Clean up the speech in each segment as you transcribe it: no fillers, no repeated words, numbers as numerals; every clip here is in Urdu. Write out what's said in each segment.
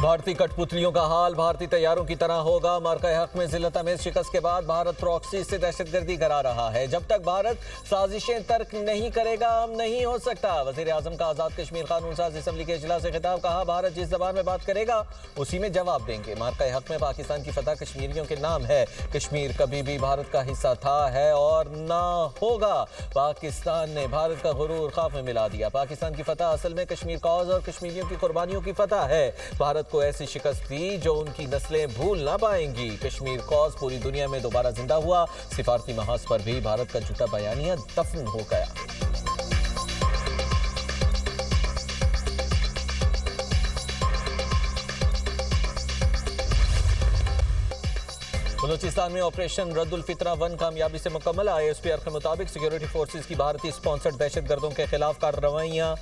بھارتی کٹپتلیوں کا حال بھارتی طیاروں کی طرح ہوگا۔ مارکہ حق میں ذلت آمیز شکست کے بعد بھارت پراکسی سے دہشت گردی کرا رہا ہے۔ جب تک بھارت سازشیں ترک نہیں کرے گا ہم نہیں ہو سکتا۔ وزیر اعظم کا آزاد کشمیر قانون ساز اسمبلی کے اجلاس سے خطاب، کہا بھارت جس زبان میں بات کرے گا اسی میں جواب دیں گے۔ مارکہ حق میں پاکستان کی فتح کشمیریوں کے نام ہے۔ کشمیر کبھی بھی بھارت کا حصہ تھا، ہے اور نہ ہوگا۔ پاکستان نے بھارت کا غرور خاک میں ملا دیا۔ پاکستان کی فتح اصل میں کشمیر کاز اور کشمیریوں کی قربانیوں کی فتح ہے۔ بھارت کو ایسی شکست دی جو ان کی نسلیں بھول نہ پائیں گی۔ کشمیر کاز پوری دنیا میں دوبارہ زندہ ہوا۔ سفارتی محاذ پر بھی بھارت کا جھوٹا بیانیہ دفن ہو گیا۔ بلوچستان میں آپریشن رد الفطرہ 1 کامیابی سے مکمل۔ آئی ایس پی آر کے مطابق سیکیورٹی فورسز کی بھارتی سپانسرڈ دہشت گردوں کے خلاف کارروائیاں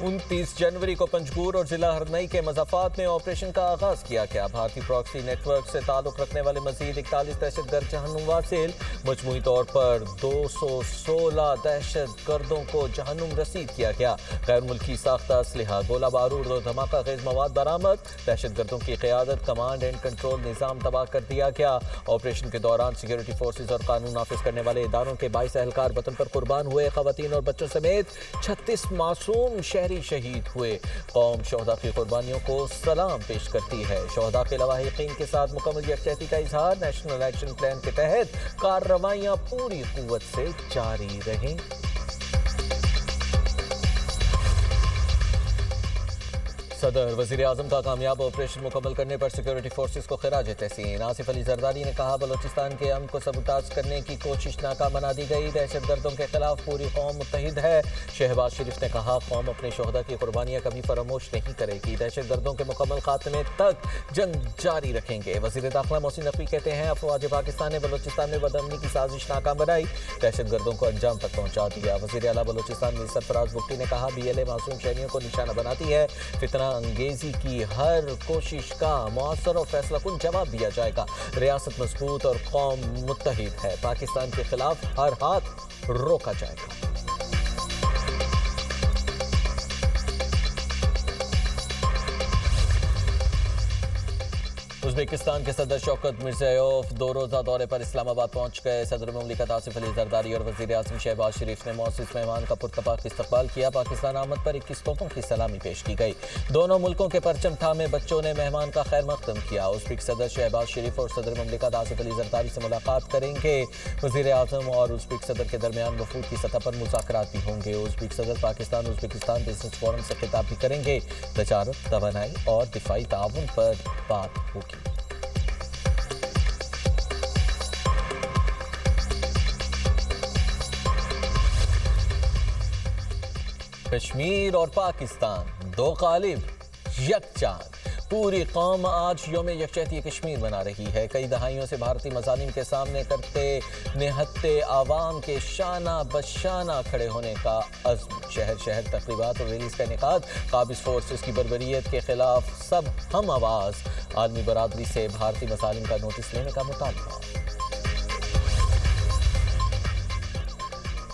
29 جنوری کو پنجگور اور ضلع ہرنئی کے مضافات میں آپریشن کا آغاز کیا گیا۔ بھارتی پراکسی نیٹ ورک سے تعلق رکھنے والے مزید 41 دہشت گرد جہنم واصل۔ مجموعی طور پر 216 دہشت گردوں کو جہنم رسید کیا گیا۔ غیر ملکی ساختہ اسلحہ، گولہ بارود اور دھماکہ خیز مواد برآمد۔ دہشت گردوں کی قیادت، کمانڈ اینڈ کنٹرول نظام تباہ کر دیا گیا۔ آپریشن کے دوران سیکیورٹی فورسز اور قانون نافذ کرنے والے اداروں کے 22 اہلکار وطن پر قربان ہوئے۔ خواتین اور بچوں سمیت 36 معصوم شہری شہید ہوئے۔ قوم شہداء کی قربانیوں کو سلام پیش کرتی ہے۔ شہداء کے لواحقین کے ساتھ مکمل یکجہتی کا اظہار۔ نیشنل ایکشن پلان کے تحت کارروائیاں پوری قوت سے جاری رہیں۔ صدر وزیر اعظم کا کامیاب آپریشن مکمل کرنے پر سیکیورٹی فورسز کو خراج تحسین۔ آصف علی زرداری نے کہا بلوچستان کے امن کو سبوتاژ کرنے کی کوشش ناکام بنا دی گئی۔ دہشت گردوں کے خلاف پوری قوم متحد ہے۔ شہباز شریف نے کہا قوم اپنے شہداء کی قربانیاں کبھی فراموش نہیں کرے گی۔ دہشت گردوں کے مکمل خاتمے تک جنگ جاری رکھیں گے۔ وزیر داخلہ محسن نقوی کہتے ہیں افواج پاکستان نے بلوچستان میں بدامنی کی سازش ناکام بنائی، دہشت گردوں کو انجام تک پہنچا دیا۔ وزیر اعلیٰ بلوچستان میر سرفراز بگٹی نے کہا بی ایل اے معصوم شہریوں کو نشانہ بناتی ہے۔ فتنہ انگیزی کی ہر کوشش کا مؤثر اور فیصلہ کن جواب دیا جائے گا۔ ریاست مضبوط اور قوم متحد ہے۔ پاکستان کے خلاف ہر ہاتھ روکا جائے گا۔ ازبکستان کے صدر شوکت مرزیوف 2 روزہ دورے پر اسلام آباد پہنچ گئے۔ صدر مملکت آصف علی زرداری اور وزیر اعظم شہباز شریف نے معزز مہمان کا پرتپاک استقبال کیا۔ پاکستان آمد پر 21 توپوں کی سلامی پیش کی گئی۔ دونوں ملکوں کے پرچم تھامے بچوں نے مہمان کا خیر مقدم کیا۔ ازبک صدر شہباز شریف اور صدر مملکت آصف علی زرداری سے ملاقات کریں گے۔ وزیر اعظم اور ازبک صدر کے درمیان وفود کی سطح پر مذاکرات بھی ہوں گے۔ ازبک صدر پاکستان ازبکستان بزنس فورم سے خطاب بھی کریں گے۔ تجارت، توانائی اور دفاعی تعاون پر بات ہوگی۔ کشمیر اور پاکستان دو قالب یک چاند۔ پوری قوم آج یوم یکجہتی کشمیر منا رہی ہے۔ کئی دہائیوں سے بھارتی مظالم کے سامنے کرتے نہتے عوام کے شانہ بشانہ کھڑے ہونے کا عزم۔ شہر شہر تقریبات اور ریلیز کا انعقاد۔ قابض فورسز کی بربریت کے خلاف سب ہم آواز۔ عالمی برادری سے بھارتی مظالم کا نوٹس لینے کا مطالبہ۔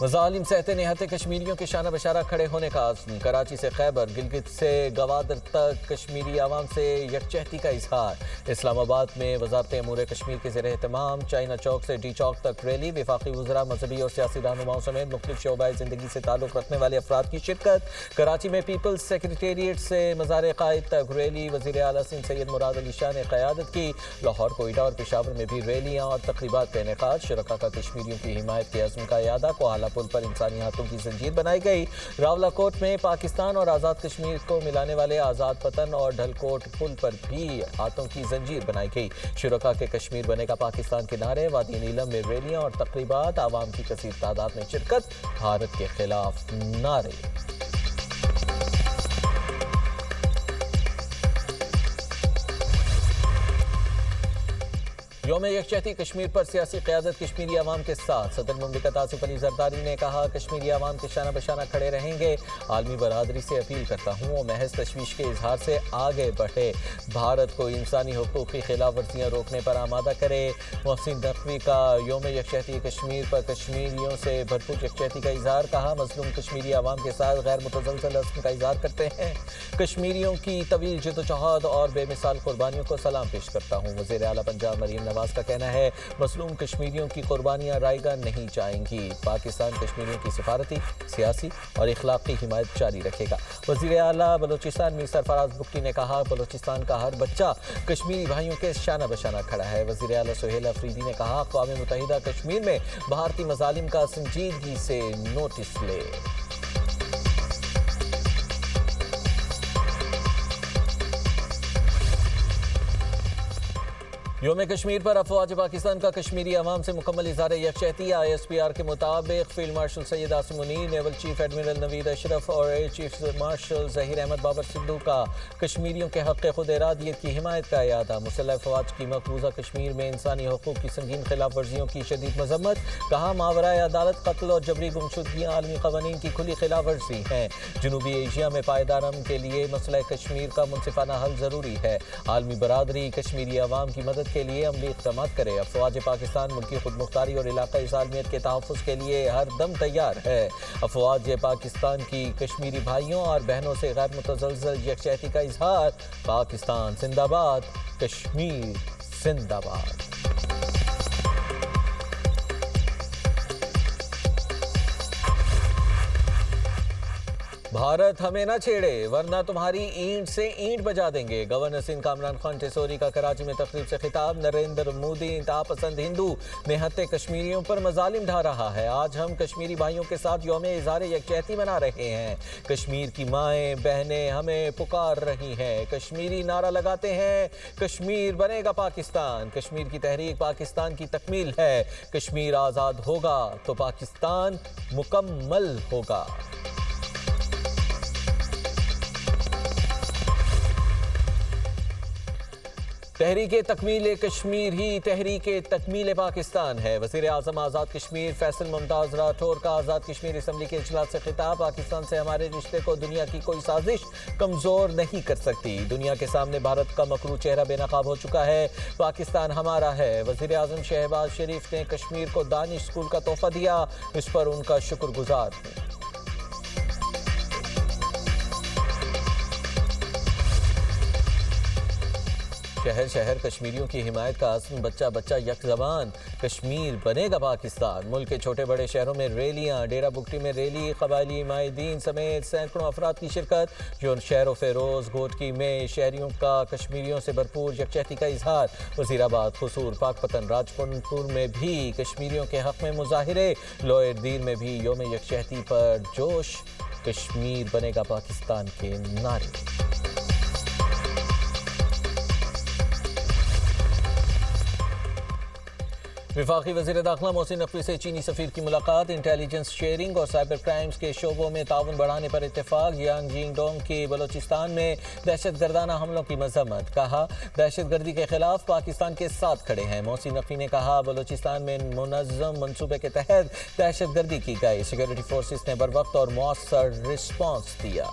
مظالم سہتے نہتے کشمیریوں کے شانہ بشانہ کھڑے ہونے کا عزم۔ کراچی سے خیبر، گلگت سے گوادر تک کشمیری عوام سے یکجہتی کا اظہار۔ اسلام آباد میں وزارت امور کشمیر کے زیر اہتمام چائنا چوک سے ڈی چوک تک ریلی۔ وفاقی وزراء، مذہبی اور سیاسی رہنماؤں سمیت مختلف شعبۂ زندگی سے تعلق رکھنے والے افراد کی شرکت۔ کراچی میں پیپلز سیکریٹریٹ سے مزار قائد تک ریلی۔ وزیر اعلیٰ سندھ سید مراد علی شاہ نے قیادت کی۔ لاہور، کوئٹہ اور پشاور میں بھی ریلیاں اور تقریبات کا انعقاد۔ شرکاء کا کشمیریوں کی حمایت کے عزم کا اعادہ۔ کوہالہ پل پر انسانی ہاتھوں کی زنجیر بنائی گئی۔ راولہ کوٹ میں پاکستان اور آزاد کشمیر کو ملانے والے آزاد پتن اور ڈھل کوٹ پل پر بھی ہاتھوں کی زنجیر بنائی گئی۔ شرکاء کے کشمیر بنے گا پاکستان کے نعرے۔ وادی نیلم میں ریلیاں اور تقریبات۔ عوام کی کثیر تعداد میں شرکت۔ بھارت کے خلاف نعرے۔ یوم یکجہتی کشمیر پر سیاسی قیادت کشمیری عوام کے ساتھ، صدر مملکت آصف علی زرداری نے کہا کشمیری عوام کے شانہ بشانہ کھڑے رہیں گے، عالمی برادری سے اپیل کرتا ہوں وہ محض تشویش کے اظہار سے آگے بڑھے، بھارت کو انسانی حقوق کی خلاف ورزیاں روکنے پر آمادہ کرے۔ محسن نقوی کا یوم یکجہتی کشمیر پر کشمیریوں سے بھرپور یکجہتی کا اظہار، کہا مظلوم کشمیری عوام کے ساتھ غیر متزلزل عزم کا اظہار کرتے ہیں، کشمیریوں کی طویل جدوجہد اور بے مثال قربانیوں کو سلام پیش کرتا ہوں۔ وزیر اعلیٰ پنجاب مریم نواز کا کہنا ہے مظلوم کشمیریوں کی قربانیاں رائیگاں نہیں جائیں گی، پاکستان کشمیریوں کی سفارتی، سیاسی اور اخلاقی حمایت جاری رکھے گا۔ وزیر اعلیٰ بلوچستان میں سرفراز بگٹی نے کہا بلوچستان کا ہر بچہ کشمیری بھائیوں کے شانہ بشانہ کھڑا ہے۔ وزیر اعلیٰ سہیل افریدی نے کہا اقوام متحدہ کشمیر میں بھارتی مظالم کا سنجیدگی سے نوٹس لے۔ یوم کشمیر پر افواج پاکستان کا کشمیری عوام سے مکمل اظہار یکجہتی۔ ISPR کے مطابق field marshal Syed Asim Munir, naval chief admiral Naveed Ashraf اور air chief marshal Zaheer Ahmed Babar Sidhu کا کشمیریوں کے حق خود ارادیت کی حمایت کا اعادہ۔ مسلح افواج کی مقبوضہ کشمیر میں انسانی حقوق کی سنگین خلاف ورزیوں کی شدید مذمت، کہا ماورائے عدالت قتل اور جبری گمشدگیاں عالمی قوانین کی کھلی خلاف ورزی ہیں، جنوبی ایشیا میں پائیدار امن کے لیے مسئلہ کشمیر کا منصفانہ حل ضروری ہے، عالمی برادری کشمیری عوام کی مدد کے لیے عملی اقدامات کرے، افواج پاکستان ملکی خود مختاری اور علاقائی سالمیت کے تحفظ کے لیے ہر دم تیار ہے۔ افواج پاکستان کی کشمیری بھائیوں اور بہنوں سے غیر متزلزل یکجہتی کا اظہار، پاکستان زندہ باد، کشمیر زندہ باد۔ بھارت ہمیں نہ چھیڑے ورنہ تمہاری اینٹ سے اینٹ بجا دیں گے، گورنر سندھ کامران خان ٹھسوری کا کراچی میں تقریب سے خطاب۔ نریندر مودی انتہا پسند ہندو نہتے کشمیریوں پر مظالم ڈھا رہا ہے، آج ہم کشمیری بھائیوں کے ساتھ یوم اظہار یکجہتی منا رہے ہیں، کشمیر کی مائیں بہنیں ہمیں پکار رہی ہیں، کشمیری نعرہ لگاتے ہیں کشمیر بنے گا پاکستان، کشمیر کی تحریک پاکستان کی تکمیل ہے، کشمیر آزاد ہوگا تو پاکستان مکمل ہوگا۔ تحریک تکمیل کشمیر ہی تحریک تکمیل پاکستان ہے، وزیر اعظم آزاد کشمیر فیصل ممتاز راٹھور کا آزاد کشمیر اسمبلی کے اجلاس سے خطاب۔ پاکستان سے ہمارے رشتے کو دنیا کی کوئی سازش کمزور نہیں کر سکتی، دنیا کے سامنے بھارت کا مکروہ چہرہ بے نقاب ہو چکا ہے، پاکستان ہمارا ہے۔ وزیر اعظم شہباز شریف نے کشمیر کو دانش اسکول کا تحفہ دیا، اس پر ان کا شکر گزار ہوں۔ شہر شہر کشمیریوں کی حمایت کا عزم، بچہ بچہ یک زبان، کشمیر بنے گا پاکستان۔ ملک کے چھوٹے بڑے شہروں میں ریلیاں، ڈیرہ بگٹی میں ریلی، قبائلی مائدین سمیت سینکڑوں افراد کی شرکت۔ جو شہر و فیروز گھوٹکی میں شہریوں کا کشمیریوں سے بھرپور یکجہتی کا اظہار۔ وزیر آباد، قصور، پاک پتن، راجپور میں بھی کشمیریوں کے حق میں مظاہرے۔ لوئر دیر میں بھی یوم یکجہتی پر جوش، کشمیر بنے گا پاکستان کے نعرے۔ وفاقی وزیر داخلہ محسن نقوی سے چینی سفیر کی ملاقات، انٹیلیجنس شیئرنگ اور سائبر کرائمز کے شعبوں میں تعاون بڑھانے پر اتفاق۔ یانگ جینگ ڈونگ کی بلوچستان میں دہشت گردانہ حملوں کی مذمت، کہا دہشت گردی کے خلاف پاکستان کے ساتھ کھڑے ہیں۔ محسن نقوی نے کہا بلوچستان میں منظم منصوبے کے تحت دہشت گردی کی گئی، سیکورٹی فورسز نے بروقت اور مؤثر رسپانس دیا۔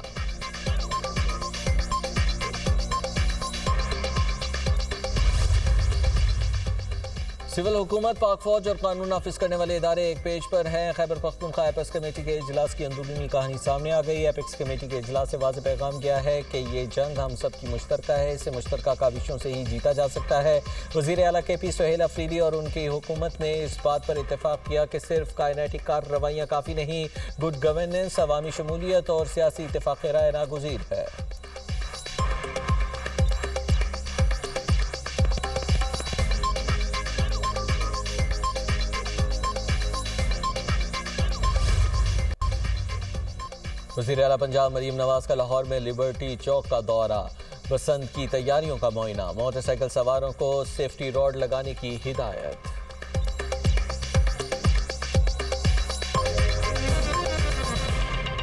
سول حکومت، پاک فوج اور قانون نافذ کرنے والے ادارے ایک پیج پر ہیں۔ خیبر پختونخوا ایپیکس کمیٹی کے اجلاس کی اندرونی کہانی سامنے آ گئی۔ ایپیکس کمیٹی کے اجلاس سے واضح پیغام گیا ہے کہ یہ جنگ ہم سب کی مشترکہ ہے، اسے مشترکہ کاوشوں سے ہی جیتا جا سکتا ہے۔ وزیر اعلیٰ کے پی سہیل افریدی اور ان کی حکومت نے اس بات پر اتفاق کیا کہ صرف کائناٹی کارروائیاں کافی نہیں، گڈ گورننس، عوامی شمولیت اور سیاسی اتفاق رائے ناگزیر ہے۔ وزیر اعلیٰ پنجاب مریم نواز کا لاہور میں لبرٹی چوک کا دورہ، بسنت کی تیاریوں کا معائنہ، موٹر سائیکل سواروں کو سیفٹی روڈ لگانے کی ہدایت۔